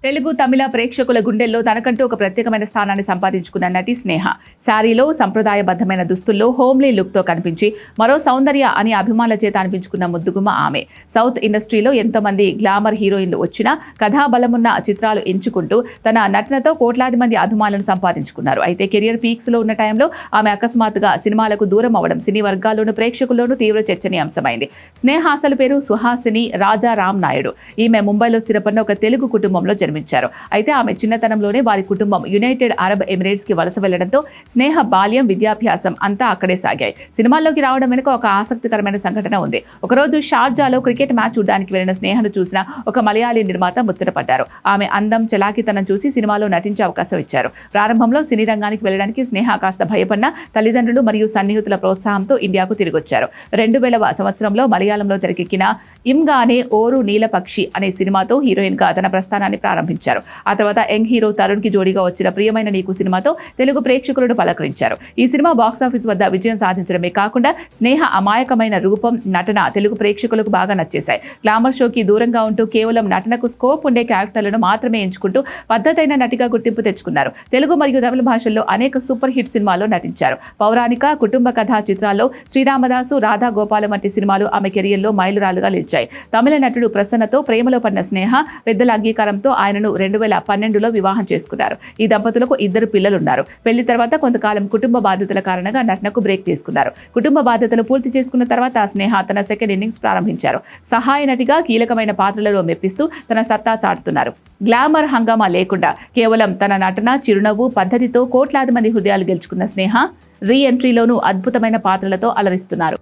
తెలుగు తమిళ ప్రేక్షకుల గుండెల్లో తనకంటూ ఒక ప్రత్యేకమైన స్థానాన్ని సంపాదించుకున్న నటి స్నేహ శారీలో సంప్రదాయబద్ధమైన దుస్తుల్లో హోమ్లీ లుక్తో కనిపించి మరో సౌందర్య అని అభిమానుల చేత అనిపించుకున్న ముద్దుగుమ్మ ఆమె. సౌత్ ఇండస్ట్రీలో ఎంతో మంది గ్లామర్ హీరోయిన్లు వచ్చినా కథాబలమున్న చిత్రాలు ఎంచుకుంటూ తన నటనతో కోట్లాది మంది అభిమానులను సంపాదించుకున్నారు. అయితే కెరియర్ పీక్స్ లో ఉన్న టైంలో ఆమె అకస్మాత్తుగా సినిమాలకు దూరం అవ్వడం సినీ వర్గాల్లోనూ ప్రేక్షకుల్లోనూ తీవ్ర చర్చనీయాంశమైంది. స్నేహ అసలు పేరు సుహాసిని రాజారాం నాయుడు. ఈమె ముంబైలో స్థిరపడిన ఒక తెలుగు కుటుంబంలో జన్మించారు. అయితే ఆమె చిన్నతనంలోనే వారి కుటుంబం యునైటెడ్ అరబ్ ఎమిరేట్స్ కి వలస వెళ్లడంతో స్నేహ బాల్యం విద్యాభ్యాసం అంతా అక్కడే సాగాయి. సినిమాల్లోకి రావడం వెనుక ఒక ఆసక్తికరమైన సంఘటన ఉంది. ఒకరోజు షార్జాలో క్రికెట్ మ్యాచ్ చూడడానికి వెళ్లిన స్నేహను చూసిన ఒక మలయాళీ నిర్మాత ముచ్చటపడ్డారు. ఆమె అందం చలాకితనం చూసి సినిమాలో నటించే అవకాశం ఇచ్చారు. ప్రారంభంలో సినీ రంగానికి వెళ్లడానికి స్నేహ కాస్త భయపడిన తల్లిదండ్రులు మరియు సన్నిహితుల ప్రోత్సాహంతో ఇండియాకు తిరిగొచ్చారు. 2000వ సంవత్సరంలో మలయాళంలో తెరకెక్కిన ఇంగానే ఓరు నీలపక్షి అనే సినిమాతో హీరోయిన్ గా తన ప్రస్థానాన్ని ప్రారంభించారు. ఆ తర్వాత యంగ్ హీరో తరుణ్ కి జోడీగా వచ్చిన ప్రియమైన నీకు సినిమాతో తెలుగు ప్రేక్షకులను పలకరించారు. ఈ సినిమా బాక్సాఫీస్ వద్ద విజయం సాధించడమే కాకుండా స్నేహ అమాయకమైన రూపం, నటన తెలుగు ప్రేక్షకులకు బాగా నచ్చేశాయి. గ్లామర్ షోకి దూరంగా ఉంటూ కేవలం నటనకు స్కోప్ ఉండే క్యారెక్టర్లను మాత్రమే ఎంచుకుంటూ పద్ధతైన నటిగా గుర్తింపు తెచ్చుకున్నారు. తెలుగు మరియు తమిళ భాషల్లో అనేక సూపర్ హిట్ సినిమాల్లో నటించారు. పౌరాణిక, కుటుంబ కథా చిత్రాల్లో శ్రీరామదాసు, రాధా గోపాలం వంటి సినిమాలు ఆమె కెరియర్లో మైలురాళ్లుగా నిలిచాయి. తమిళ నటుడు ప్రసన్నతో ప్రేమలో పడిన స్నేహ పెద్దల అంగీకారంతో ఆయనను 2012లో వివాహం చేసుకున్నారు. ఈ దంపతులకు 2 పిల్లలున్నారు. పెళ్లి తర్వాత కొంతకాలం కుటుంబ బాధ్యతల కారణంగా నటనకు బ్రేక్ తీసుకున్నారు. కుటుంబ బాధ్యతలు పూర్తి చేసుకున్న తర్వాత స్నేహ తన సెకండ్ ఇన్నింగ్స్ ప్రారంభించారు. సహాయ నటిగా కీలకమైన పాత్రలలో మెప్పిస్తూ తన సత్తా చాటుతున్నారు. గ్లామర్ హంగామా లేకుండా కేవలం తన నటన, చిరునవ్వు, పద్ధతితో కోట్లాది మంది హృదయాలు గెలుచుకున్న స్నేహ రీ ఎంట్రీలోనూ అద్భుతమైన పాత్రలతో అలరిస్తున్నారు.